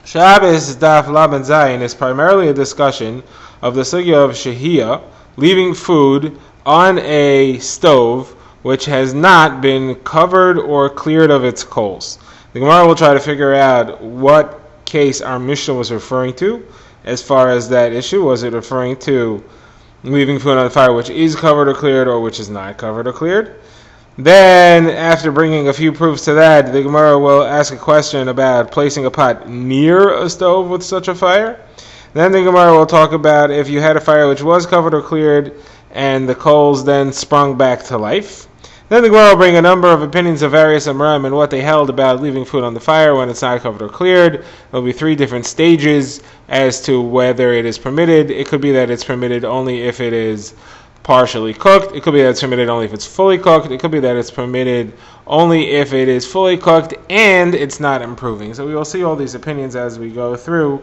Shabbos Daf Laban Zayin is primarily a discussion of the sugya of shehiyah, leaving food on a stove which has not been covered or cleared of its coals. The Gemara will try to figure out what case our Mishnah was referring to as far as that issue. Was it referring to leaving food on the fire which is covered or cleared, or which is not covered or cleared? Then, after bringing a few proofs to that, the Gemara will ask a question about placing a pot near a stove with such a fire. Then the Gemara will talk about if you had a fire which was covered or cleared and the coals then sprung back to life. Then the Gemara will bring a number of opinions of various Amoraim and what they held about leaving food on the fire when it's not covered or cleared. There will be three different stages as to whether it is permitted. It could be that it's permitted only if it is partially cooked. It could be that it's permitted only if it's fully cooked. It could be that it's permitted only if it is fully cooked and it's not improving. So we will see all these opinions as we go through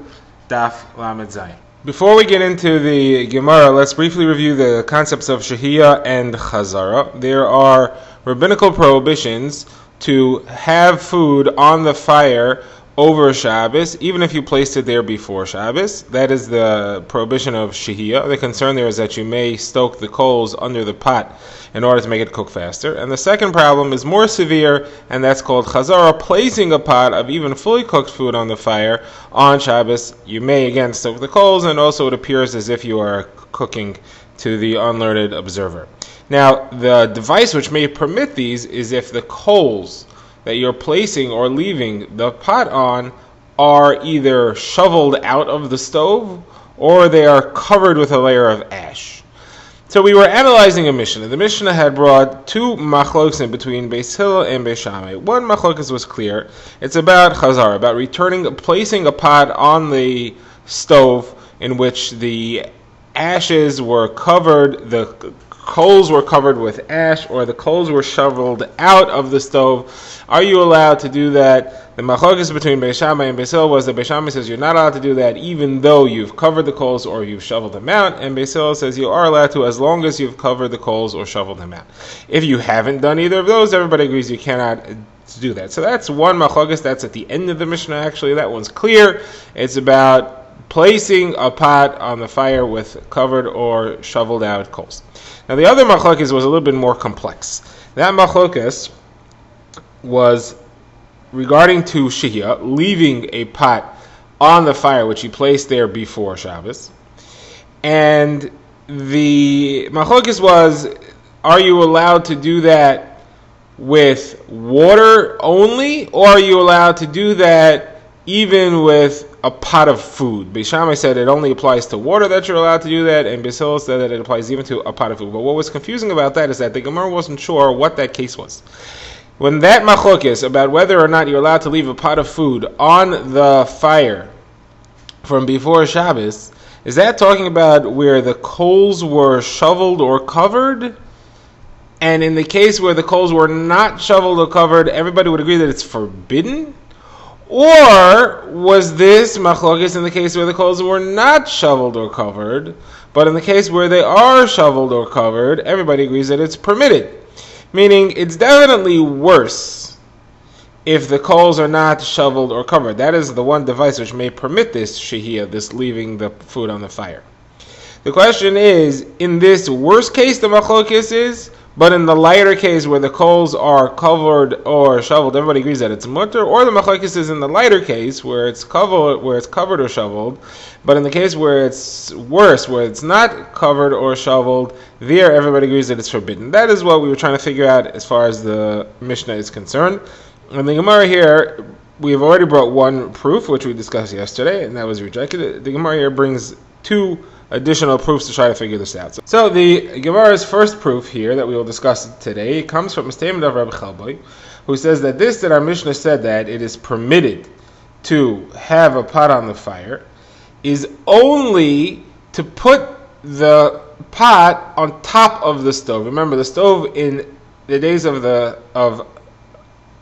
Daf Lamed Zayin. Before we get into the Gemara, let's briefly review the concepts of shehiyah and chazara. There are rabbinical prohibitions to have food on the fire over Shabbos, even if you placed it there before Shabbos. That is the prohibition of shehiyah. The concern there is that you may stoke the coals under the pot in order to make it cook faster. And the second problem is more severe, and that's called chazara, placing a pot of even fully cooked food on the fire on Shabbos. You may again stoke the coals, and also it appears as if you are cooking to the unlearned observer. Now, the device which may permit these is if the coals that you're placing or leaving the pot on are either shoveled out of the stove or they are covered with a layer of ash. So we were analyzing a Mishnah. The Mishnah had brought two machlokas in between Beis Hillel and Beis Shammai. One machlokas was clear. It's about chazar, about placing a pot on the stove in which the ashes were covered, the coals were covered with ash, or the coals were shoveled out of the stove. Are you allowed to do that? The machlokas between Beis Shammai and Beis Hillel was that Beis Shammai says you're not allowed to do that even though you've covered the coals or you've shoveled them out, and Beis Hillel says you are allowed to as long as you've covered the coals or shoveled them out. If you haven't done either of those, everybody agrees you cannot do that. So that's one machlokas. That's at the end of the Mishnah, actually. That one's clear. It's about placing a pot on the fire with covered or shoveled out coals. Now the other machlokas was a little bit more complex. That machlokas was regarding to shehiyah, leaving a pot on the fire which you placed there before Shabbos. And the machlokas was, are you allowed to do that with water only, or are you allowed to do that even with a pot of food? Beis Shammai said it only applies to water that you're allowed to do that, and Beis Hillel said that it applies even to a pot of food. But what was confusing about that is that the Gemara wasn't sure what that case was. When that machlokes about whether or not you're allowed to leave a pot of food on the fire from before Shabbos, is that talking about where the coals were shoveled or covered? And in the case where the coals were not shoveled or covered, everybody would agree that it's forbidden? Or was this machlokes in the case where the coals were not shoveled or covered, but in the case where they are shoveled or covered, everybody agrees that it's permitted? Meaning, it's definitely worse if the coals are not shoveled or covered. That is the one device which may permit this shehiyah, this leaving the food on the fire. The question is, in this worst case, the machlokes is, but in the lighter case where the coals are covered or shoveled, everybody agrees that it's mutter, or the machlokes is in the lighter case where it's covered or shoveled, but in the case where it's worse, where it's not covered or shoveled, there everybody agrees that it's forbidden. That is what we were trying to figure out as far as the Mishnah is concerned. And the Gemara here, we have already brought one proof, which we discussed yesterday, and that was rejected. The Gemara here brings two additional proofs to try to figure this out. So the Gemara's first proof here that we will discuss today comes from a statement of Rabbi Chalboy, who says that our Mishnah said that it is permitted to have a pot on the fire is only to put the pot on top of the stove. Remember, the stove in the days of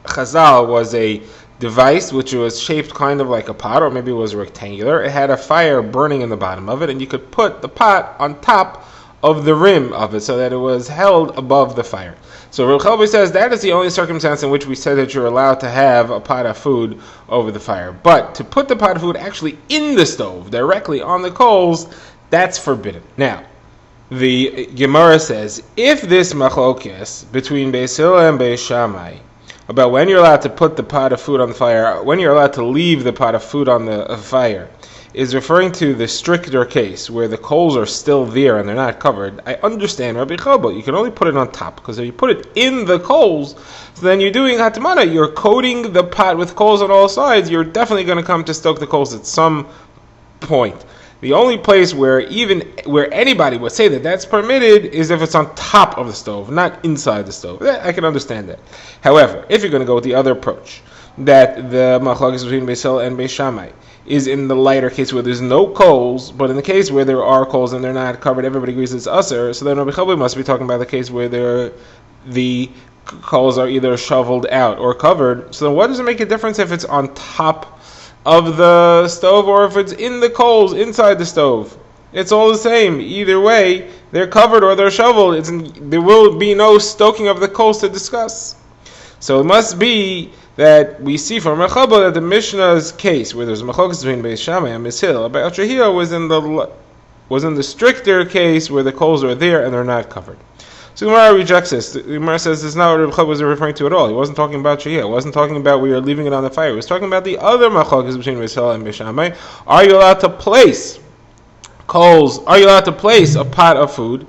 Chazal was a device which was shaped kind of like a pot, or maybe it was rectangular. It had a fire burning in the bottom of it, and you could put the pot on top of the rim of it so that it was held above the fire. So Rav Chelby says that is the only circumstance in which we said that you're allowed to have a pot of food over the fire. But to put the pot of food actually in the stove, directly on the coals, that's forbidden. Now, the Gemara says, if this machlokes between Beis Hillel and Beis Shammai about when you're allowed to put the pot of food on the fire, when you're allowed to leave the pot of food on the fire, is referring to the stricter case where the coals are still there and they're not covered, I understand Rabbi Chelba. You can only put it on top, because if you put it in the coals, so then you're doing hatamana, you're coating the pot with coals on all sides, you're definitely going to come to stoke the coals at some point. The only place where anybody would say that that's permitted is if it's on top of the stove, not inside the stove. I can understand that. However, if you're going to go with the other approach, that the machlokes between Beis Hillel and Beis Shammai is in the lighter case where there's no coals, but in the case where there are coals and they're not covered, everybody agrees it's usher, so then Rabbi Chelba must be talking about the case where the coals are either shoveled out or covered. So then what does it make a difference if it's on top of the stove or if it's in the coals inside the stove? It's all the same. Either way, they're covered or they're shoveled. There will be no stoking of the coals to discuss. So it must be that we see from Rechaba that the Mishnah's case, where there's a machlokes between Beis Shammai and Beis Hillel, about Shehiyah was in the stricter case where the coals are there and they're not covered. So the Gemara rejects this. The Gemara says this is not what Reb Chab was referring to at all. He wasn't talking about Shehiyah. He wasn't talking about we are leaving it on the fire. He was talking about the other machlokes between Beis Hillel and Beis Shammai. Are you allowed to place coals? Are you allowed to place a pot of food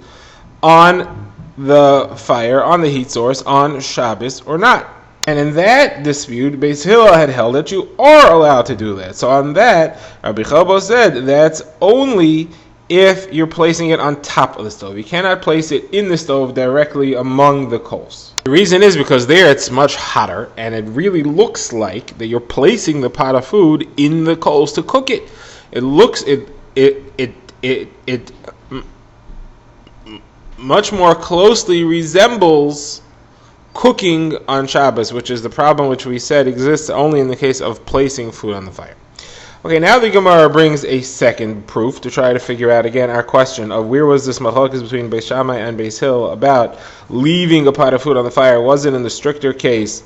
on the fire, on the heat source, on Shabbos or not? And in that dispute, Beis Hillel had held that you are allowed to do that. So on that, Rabbi Chelba said that's only if you're placing it on top of the stove. You cannot place it in the stove directly among the coals. The reason is because there it's much hotter, and it really looks like that you're placing the pot of food in the coals to cook it. It looks much more closely resembles cooking on Shabbos, which is the problem which we said exists only in the case of placing food on the fire. Okay, now the Gemara brings a second proof to try to figure out again our question of where was this machlokes between Beis Shammai and Beis Hillel about leaving a pot of food on the fire. Was it in the stricter case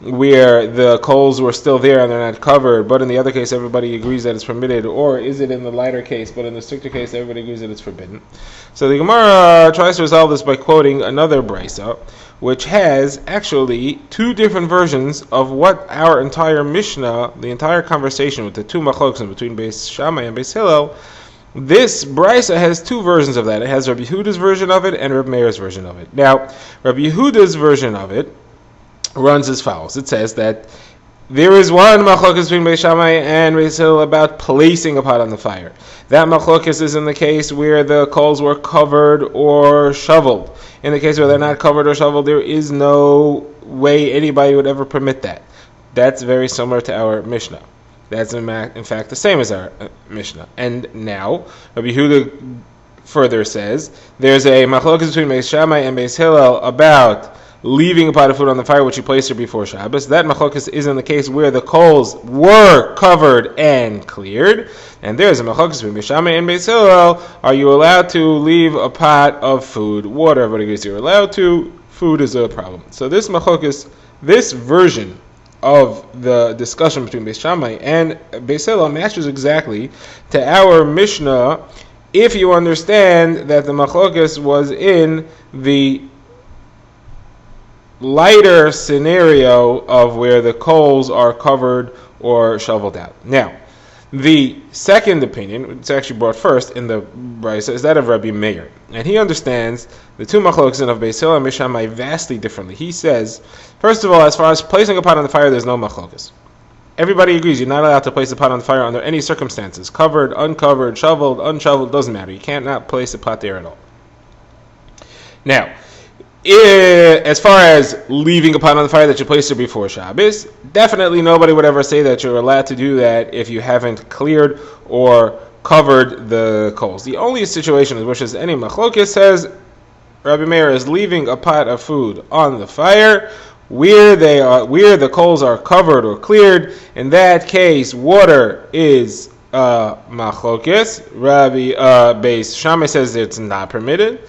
where the coals were still there and they're not covered, but in the other case everybody agrees that it's permitted, or is it in the lighter case but in the stricter case everybody agrees that it's forbidden? So the Gemara tries to resolve this by quoting another brisa, which has actually two different versions of what our entire Mishnah, the entire conversation with the two machlokes between Beis Shammai and Beis Hillel, this brisa has two versions of that. It has Rabbi Yehuda's version of it and Rabbi Meir's version of it. Now, Rabbi Yehuda's version of it runs as follows. It says that there is one machlokes between Beis Shammai and Beis Hillel about placing a pot on the fire. That machlokes is in the case where the coals were covered or shoveled. In the case where they're not covered or shoveled, there is no way anybody would ever permit that. That's very similar to our Mishnah. That's in fact the same as our Mishnah. And now, Rabbi Yehuda further says, there's a machlokes between Beis Shammai and Beis Hillel about leaving a pot of food on the fire which you placed here before Shabbos. That machlokes is in the case where the coals were covered and cleared. And there's a machlokes between Beis Shammai and Beis Hillel. Are you allowed to leave a pot of food? Water, everybody agrees you're allowed to. Food is a problem. So this machlokes, this version of the discussion between Beis Shammai and Beis Hillel matches exactly to our Mishnah if you understand that the machlokes was in the lighter scenario of where the coals are covered or shoveled out. Now, the second opinion, it's actually brought first in the brisa, is that of Rabbi Meir, and he understands the two machlokes of Beis Hillel and Beis Shammai vastly differently. He says, first of all, as far as placing a pot on the fire, there's no machlokes. Everybody agrees you're not allowed to place a pot on the fire under any circumstances. Covered, uncovered, shoveled, unshoveled, doesn't matter. You can't not place a pot there at all. Now, as far as leaving a pot on the fire that you placed there before Shabbos, definitely nobody would ever say that you're allowed to do that if you haven't cleared or covered the coals. The only situation in which any machlokes says Rabbi Meir is leaving a pot of food on the fire where the coals are covered or cleared. In that case, water is machlokes. Rabbi Beis Shammai says it's not permitted.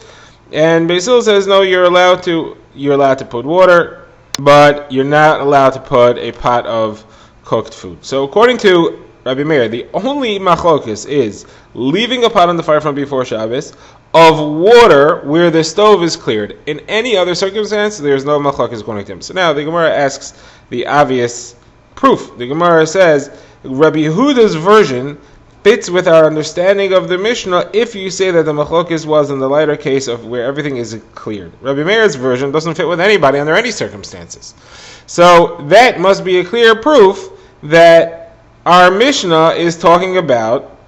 And Basil says, no, you're allowed to put water, but you're not allowed to put a pot of cooked food. So according to Rabbi Meir, the only machlokus is leaving a pot on the fire from before Shabbos, of water where the stove is cleared. In any other circumstance, there's no machlokus according to him. So now the Gemara asks the obvious proof. The Gemara says, Rabbi Yehuda's version fits with our understanding of the Mishnah if you say that the machlokus was in the lighter case of where everything is cleared. Rabbi Meir's version doesn't fit with anybody under any circumstances. So that must be a clear proof that our Mishnah is talking about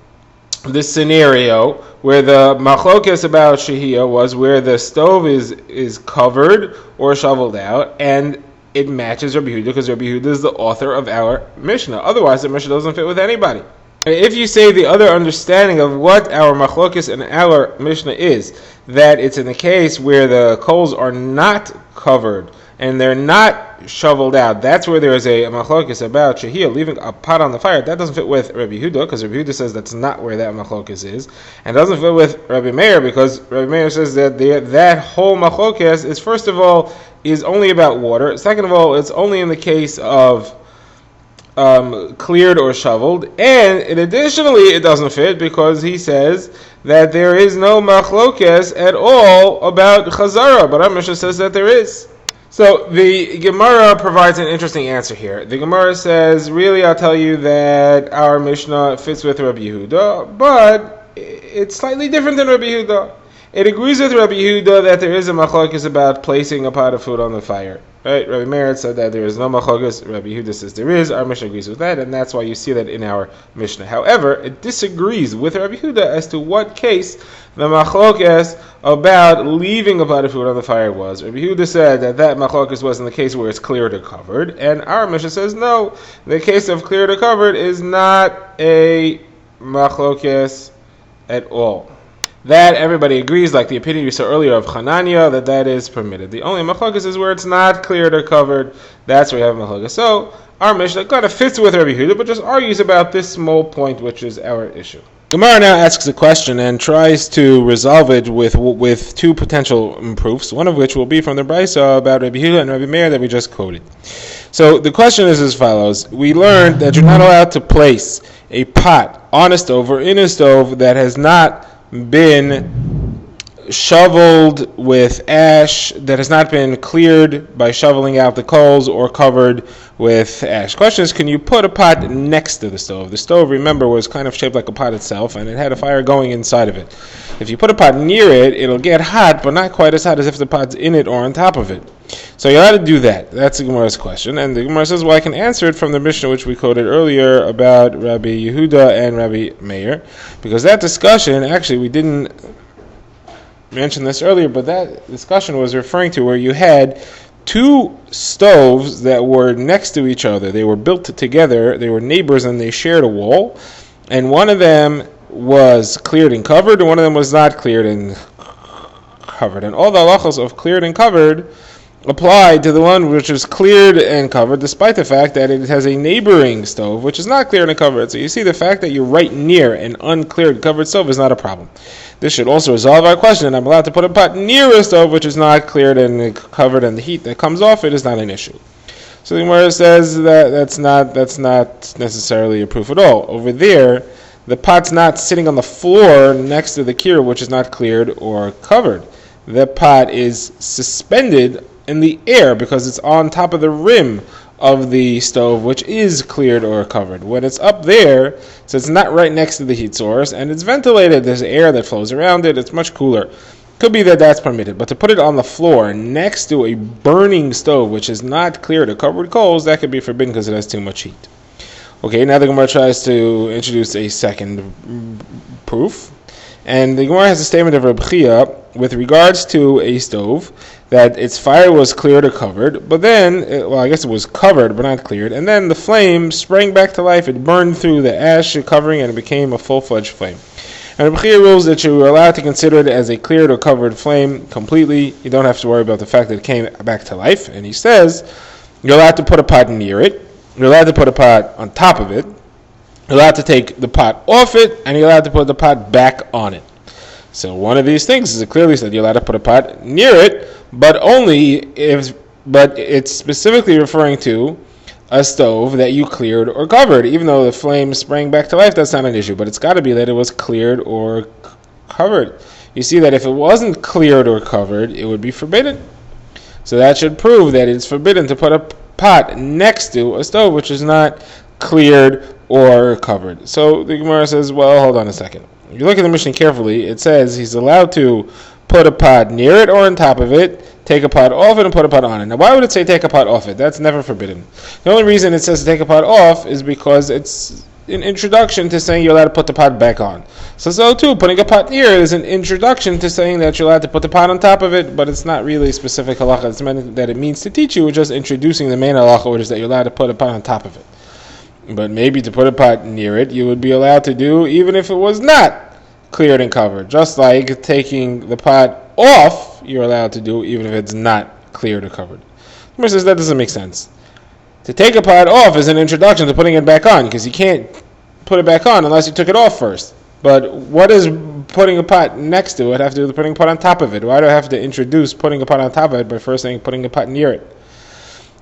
this scenario where the machlokus about shehiyah was where the stove is covered or shoveled out, and it matches Rabbi Yehuda because Rabbi Yehuda is the author of our Mishnah. Otherwise, the Mishnah doesn't fit with anybody. If you say the other understanding of what our machlokus and our Mishnah is, that it's in the case where the coals are not covered and they're not shoveled out, that's where there is a machlokus about shehiyah, leaving a pot on the fire. That doesn't fit with Rabbi Yehuda, because Rabbi Yehuda says that's not where that machlokus is, and doesn't fit with Rabbi Meir, because Rabbi Meir says that that whole machlokus is, first of all, is only about water. Second of all, it's only in the case of cleared or shoveled, and additionally it doesn't fit because he says that there is no machlokes at all about chazara, but our Mishnah says that there is. So the Gemara provides an interesting answer here. The Gemara says, really, I'll tell you that our Mishnah fits with Rabbi Yehuda, but it's slightly different than Rabbi Yehuda. It agrees with Rabbi Yehuda that there is a machlokes about placing a pot of food on the fire. Right? Rabbi Meir said that there is no machlokes. Rabbi Yehuda says there is. Our Mishnah agrees with that, and that's why you see that in our Mishnah. However, it disagrees with Rabbi Yehuda as to what case the machlokes about leaving a pot of food on the fire was. Rabbi Yehuda said that machlokes was in the case where it's cleared or covered, and our Mishnah says no. The case of cleared or covered is not a machlokes at all. That everybody agrees, like the opinion we saw earlier of Hanania, that is permitted. The only machlokes is where it's not cleared or covered. That's where we have machlokes. So our Mishnah kind of fits with Rabbi Yehuda, but just argues about this small point, which is our issue. Gemara now asks a question and tries to resolve it with two potential proofs, one of which will be from the Brisa about Rabbi Yehuda and Rabbi Meir that we just quoted. So the question is as follows. We learned that you're not allowed to place a pot on a stove or in a stove that has not been shoveled with ash, that has not been cleared by shoveling out the coals or covered with ash. Question is, can you put a pot next to the stove? The stove, remember, was kind of shaped like a pot itself, and it had a fire going inside of it. If you put a pot near it, it'll get hot, but not quite as hot as if the pot's in it or on top of it. So you ought to do that. That's the Gemara's question. And the Gemara says, well, I can answer it from the Mishnah which we quoted earlier about Rabbi Yehuda and Rabbi Meir, because that discussion, actually we didn't mention this earlier, but that discussion was referring to where you had two stoves that were next to each other. They were built together, they were neighbors, and they shared a wall, and one of them was cleared and covered, and one of them was not cleared and covered. And all the halachos of cleared and covered applied to the one which is cleared and covered, despite the fact that it has a neighboring stove which is not cleared and covered. So you see, the fact that you're right near an uncleared covered stove is not a problem. This should also resolve our question, and I'm allowed to put a pot near a stove which is not cleared and covered, and the heat that comes off it is not an issue. So the Gemara says that that's not necessarily a proof at all. Over there, the pot's not sitting on the floor next to the kira which is not cleared or covered. The pot is suspended in the air because it's on top of the rim of the stove which is cleared or covered. When it's up there, so it's not right next to the heat source, and it's ventilated, there's air that flows around it, it's much cooler. Could be that that's permitted, but to put it on the floor next to a burning stove which is not cleared or covered with coals, that could be forbidden because it has too much heat. Okay, now the Gemara tries to introduce a second proof, and the Gemara has a statement of Reb Chia with regards to a stove that its fire was cleared or covered, but then, I guess it was covered but not cleared, and then the flame sprang back to life, it burned through the ash covering and it became a full-fledged flame. And Reb Chia rules that you are allowed to consider it as a cleared or covered flame completely. You don't have to worry about the fact that it came back to life, and he says you're allowed to put a pot near it, you're allowed to put a pot on top of it, you're allowed to take the pot off it, and you're allowed to put the pot back on it. So one of these things is it clearly said you're allowed to put a pot near it, but it's specifically referring to a stove that you cleared or covered. Even though the flame sprang back to life, that's not an issue, but it's got to be that it was cleared or covered. You see that if it wasn't cleared or covered, it would be forbidden. So that should prove that it's forbidden to put a pot next to a stove which is not cleared or covered. So the Gemara says, well, hold on a second. If you look at the Mishnah carefully, it says he's allowed to put a pot near it or on top of it, take a pot off it and put a pot on it. Now, why would it say take a pot off it? That's never forbidden. The only reason it says to take a pot off is because it's an introduction to saying you're allowed to put the pot back on. So too, putting a pot near it is an introduction to saying that you're allowed to put the pot on top of it, but it's not really a specific halacha. It's meant that it means to teach you. It's just introducing the main halacha, which is that you're allowed to put a pot on top of it. But maybe to put a pot near it, you would be allowed to do even if it was not cleared and covered. Just like taking the pot off, you're allowed to do even if it's not cleared or covered. The says that doesn't make sense. To take a pot off is an introduction to putting it back on, because you can't put it back on unless you took it off first. But what does putting a pot next to it have to do with putting a pot on top of it? Why do I have to introduce putting a pot on top of it by first saying putting a pot near it?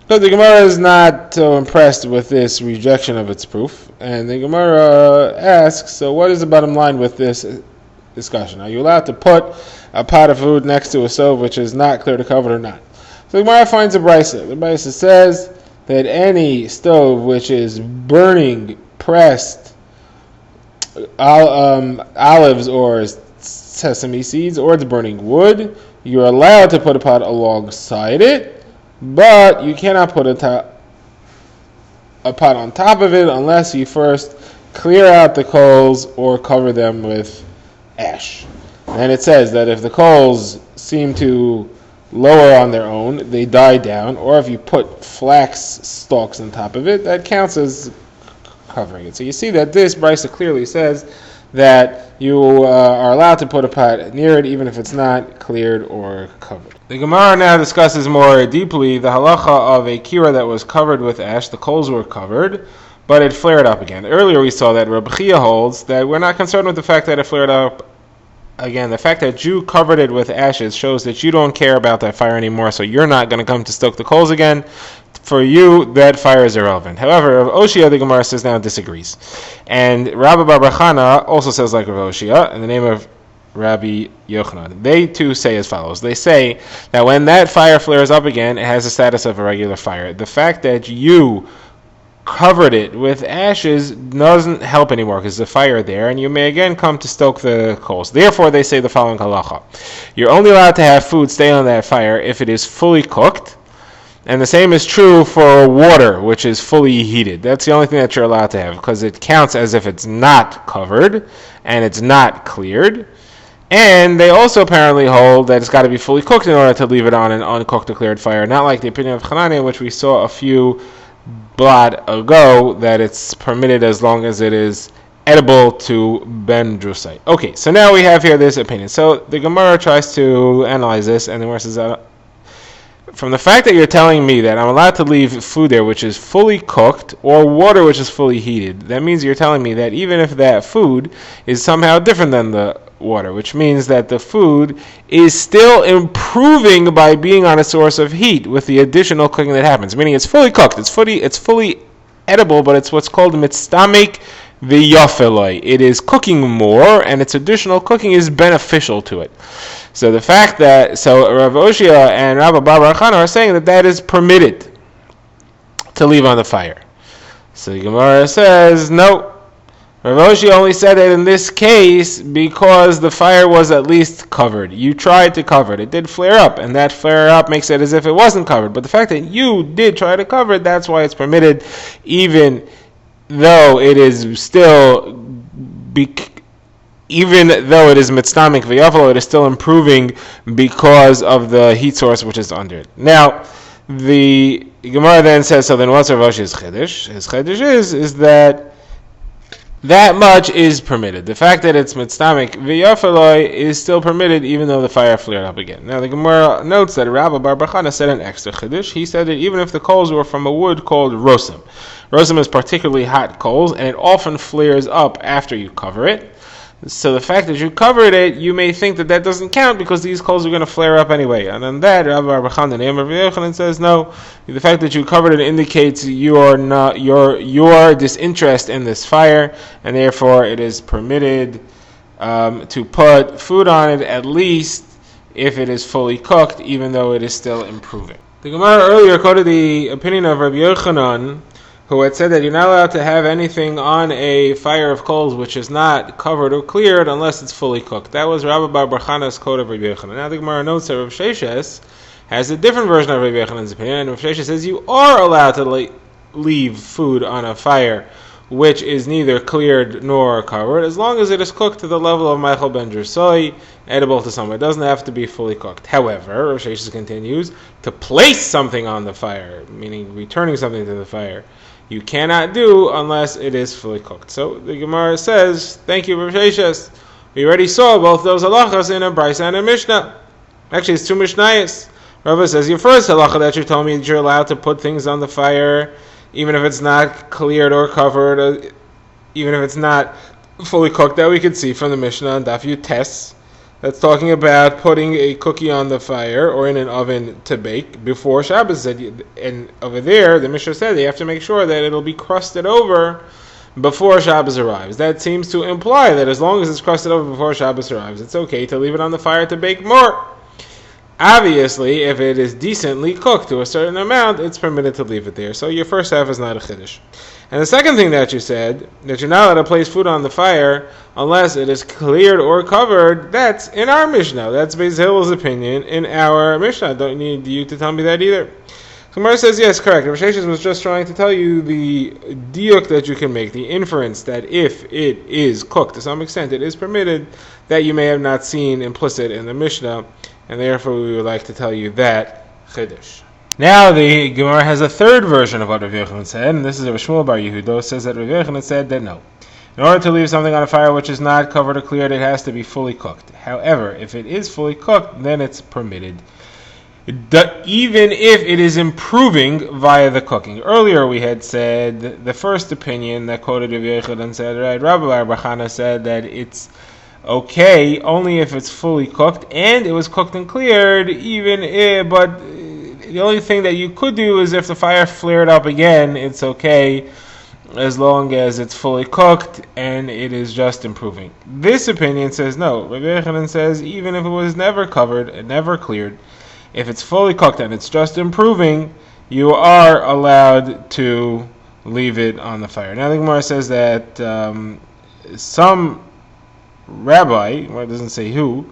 So the Gemara is not so impressed with this rejection of its proof. And the Gemara asks, so what is the bottom line with this discussion? Are you allowed to put a pot of food next to a stove which is not clear to cover or not? So the Gemara finds a brisa. The brisa says that any stove which is burning pressed olives or sesame seeds, or it's burning wood, you're allowed to put a pot alongside it, but you cannot put a pot on top of it unless you first clear out the coals or cover them with ash. And it says that if the coals seem to lower on their own, they die down, or if you put flax stalks on top of it, that counts as covering it. So you see that this brisa clearly says that you are allowed to put a pot near it even if it's not cleared or covered. The Gemara now discusses more deeply the halacha of a kira that was covered with ash. The coals were covered, but it flared up again. Earlier we saw that Rabbi Chia holds that we're not concerned with the fact that it flared up again. The fact that you covered it with ashes shows that you don't care about that fire anymore, so you're not going to come to stoke the coals again. For you, that fire is irrelevant. However, Rav Oshia, the Gemara says, now disagrees. And Rabbi Bar Chana also says like Rav Oshia, in the name of Rabbi Yochanan. They too say as follows. They say that when that fire flares up again, it has the status of a regular fire. The fact that you covered it with ashes doesn't help anymore because the fire there, and you may again come to stoke the coals. Therefore, they say the following halacha. You're only allowed to have food stay on that fire if it is fully cooked, and the same is true for water, which is fully heated. That's the only thing that you're allowed to have because it counts as if it's not covered and it's not cleared. And they also apparently hold that it's got to be fully cooked in order to leave it on an uncooked or cleared fire, not like the opinion of Hanani, which we saw a few blot ago, that it's permitted as long as it is edible to ben drusai. Okay, so now we have here this opinion. So the Gemara tries to analyze this, and the Gemara says, from the fact that you're telling me that I'm allowed to leave food there which is fully cooked or water which is fully heated, that means you're telling me that even if that food is somehow different than the water, which means that the food is still improving by being on a source of heat with the additional cooking that happens. Meaning it's fully cooked, it's fully edible, but it's what's called mitztamik v'yafeloi. It is cooking more, and its additional cooking is beneficial to it. So the fact that, Rav Oshia and Rabbi Bar Chana are saying that that is permitted to leave on the fire. So the Gemara says, no. Rav Oshia only said it in this case because the fire was at least covered. You tried to cover it. It did flare up, and that flare up makes it as if it wasn't covered. But the fact that you did try to cover it, that's why it's permitted, even though it is still mitztamik v'yafalo, it is still improving because of the heat source which is under it. Now, the Gemara then says, so then what's Rav Oshia's chiddush? His chiddush is that much is permitted. The fact that it's mitztamik v'yafalo is still permitted even though the fire flared up again. Now the Gemara notes that Rabbi Bar Chana said an extra chiddush. He said that even if the coals were from a wood called rosim. Rosim is particularly hot coals, and it often flares up after you cover it. So the fact that you covered it, you may think that that doesn't count because these coals are going to flare up anyway. And on that, Rabbi Barbachan, the name of Rabbi Yochanan, says no. The fact that you covered it indicates your disinterest in this fire, and therefore it is permitted to put food on it, at least if it is fully cooked, even though it is still improving. The Gemara earlier quoted the opinion of Rabbi Yochanan, who had said that you're not allowed to have anything on a fire of coals which is not covered or cleared unless it's fully cooked. That was Rabbi Bar Barchana's quote of Rabbi Yochanan. Now the Gemara notes that Rav Sheshes has a different version of Rabbi Yochanan's opinion, and Rav Sheshes says you are allowed to leave food on a fire which is neither cleared nor covered, as long as it is cooked to the level of Michael ben Jersoi, edible to someone. It doesn't have to be fully cooked. However, Rav Sheshes continues, to place something on the fire, meaning returning something to the fire, you cannot do unless it is fully cooked. So the Gemara says, thank you, Rav Sheshes. We already saw both those halachas in a Brisa and a Mishnah. Actually, it's two Mishnayos. Rava says, your first halacha that you told me that you're allowed to put things on the fire, even if it's not cleared or covered, even if it's not fully cooked, that we could see from the Mishnah on Daf Yutes. That's talking about putting a cookie on the fire or in an oven to bake before Shabbos. And over there, the Mishnah said they have to make sure that it'll be crusted over before Shabbos arrives. That seems to imply that as long as it's crusted over before Shabbos arrives, it's okay to leave it on the fire to bake more. Obviously, if it is decently cooked to a certain amount, it's permitted to leave it there. So your first half is not a chiddush. And the second thing that you said, that you're not allowed to place food on the fire unless it is cleared or covered, that's in our Mishnah. That's Beis Hillel's opinion in our Mishnah. I don't need you to tell me that either. Gemara says, yes, correct. Rav Sheshes was just trying to tell you the diuk that you can make, the inference that if it is cooked to some extent, it is permitted, that you may have not seen implicit in the Mishnah, and therefore we would like to tell you that chiddush. Now the Gemara has a third version of what Rav Yochanan said, and this is Rav Shmuel Bar Yehuda, says that Rav Yochanan said that no. In order to leave something on a fire which is not covered or cleared, it has to be fully cooked. However, if it is fully cooked, then it's permitted, even if it is improving via the cooking. Earlier we had said the first opinion that quoted Rav Yochanan said, right, Rabbi Bar Bachana said that it's okay only if it's fully cooked and it was cooked and cleared, but the only thing that you could do is if the fire flared up again, it's okay as long as it's fully cooked and it is just improving. This opinion says no. Rabbi Yochanan says even if it was never covered and never cleared, if it's fully cooked and it's just improving, you are allowed to leave it on the fire. Now the Gemara says that some rabbi, it doesn't say who,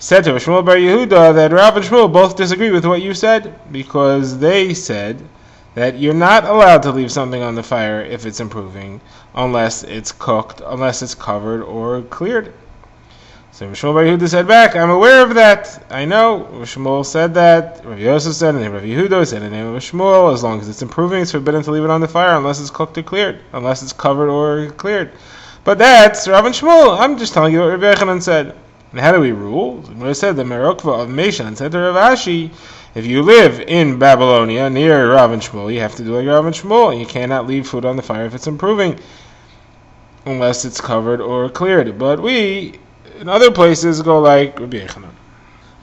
said to Shmuel Bar Yehuda that Rav and Shmuel both disagree with what you said, because they said that you're not allowed to leave something on the fire if it's improving unless it's cooked, unless it's covered or cleared. So Shmuel Bar Yehuda said back, I'm aware of that. I know. Shmuel said that. Rav Yosef said, and Rav Yehuda said in the name of Shmuel, as long as it's improving, it's forbidden to leave it on the fire unless it's cooked or cleared, unless it's covered or cleared. But that's Rav and Shmuel. I'm just telling you what Rav Yochanan said. And how do we rule? I said the Merokva of Meshan said to Rav Ashi, if you live in Babylonia near Rav and Shmuel, you have to do like Rav and Shmuel, and you cannot leave food on the fire if it's improving, unless it's covered or cleared. But we, in other places, go like Rabbi Yochanan.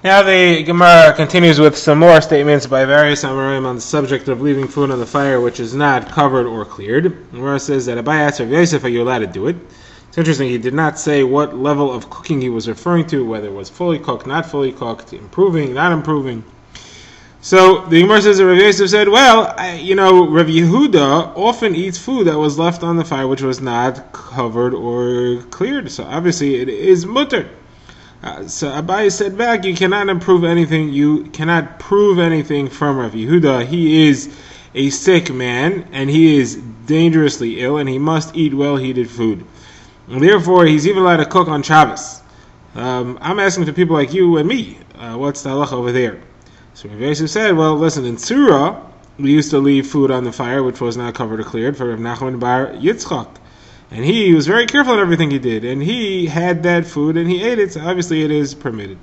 Now the Gemara continues with some more statements by various Amoraim on the subject of leaving food on the fire which is not covered or cleared. The Gemara says that Abai asked Rav Yosef, are you allowed to do it? It's interesting, he did not say what level of cooking he was referring to, whether it was fully cooked, not fully cooked, improving, not improving. So the Gemara says that Rav Yosef said, well, Rav Yehuda often eats food that was left on the fire which was not covered or cleared, so obviously it is mutter. So Abai said back, you cannot prove anything from Rav Yehuda. He is a sick man, and he is dangerously ill, and he must eat well-heated food. And therefore, he's even allowed to cook on Shabbos. I'm asking for people like you and me, what's the halacha over there? So Rav Yosef said, well, listen, in Tzura, we used to leave food on the fire which was not covered or cleared for Rav Nachman bar Yitzchak. And he was very careful in everything he did. And he had that food and he ate it, so obviously it is permitted.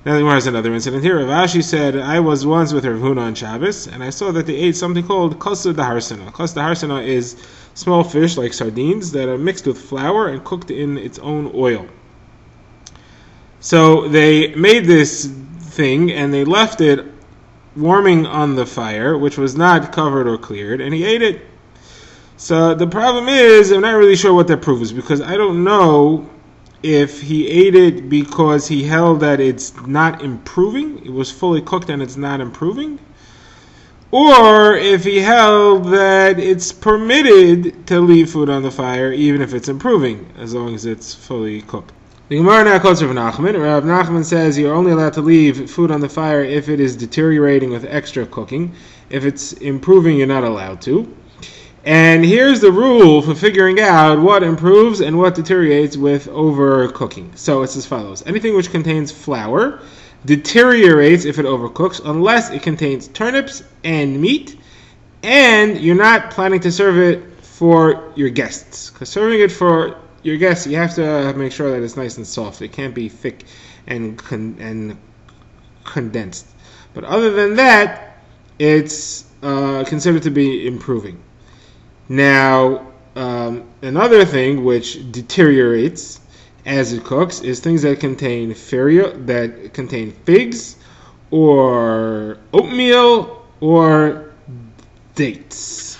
Now the Gemara has another incident here. Rav Ashi said, I was once with Rav Huna on Shabbos, and I saw that they ate something called kasa daharsana. Kasa daharsana is small fish like sardines that are mixed with flour and cooked in its own oil. So they made this thing and they left it warming on the fire, which was not covered or cleared, and he ate it. So the problem is, I'm not really sure what that proves, because I don't know if he ate it because he held that it's not improving, it was fully cooked and it's not improving, or if he held that it's permitted to leave food on the fire even if it's improving, as long as it's fully cooked. The Gemara now quotes Rav Nachman. Rav Nachman says you're only allowed to leave food on the fire if it is deteriorating with extra cooking. If it's improving, you're not allowed to. And here's the rule for figuring out what improves and what deteriorates with overcooking. So it's as follows. Anything which contains flour deteriorates if it overcooks, unless it contains turnips and meat, and you're not planning to serve it for your guests. Because serving it for your guests, you have to make sure that it's nice and soft. It can't be thick and condensed. But other than that, it's considered to be improving. Now, another thing which deteriorates as it cooks is things that contain figs, or oatmeal, or dates.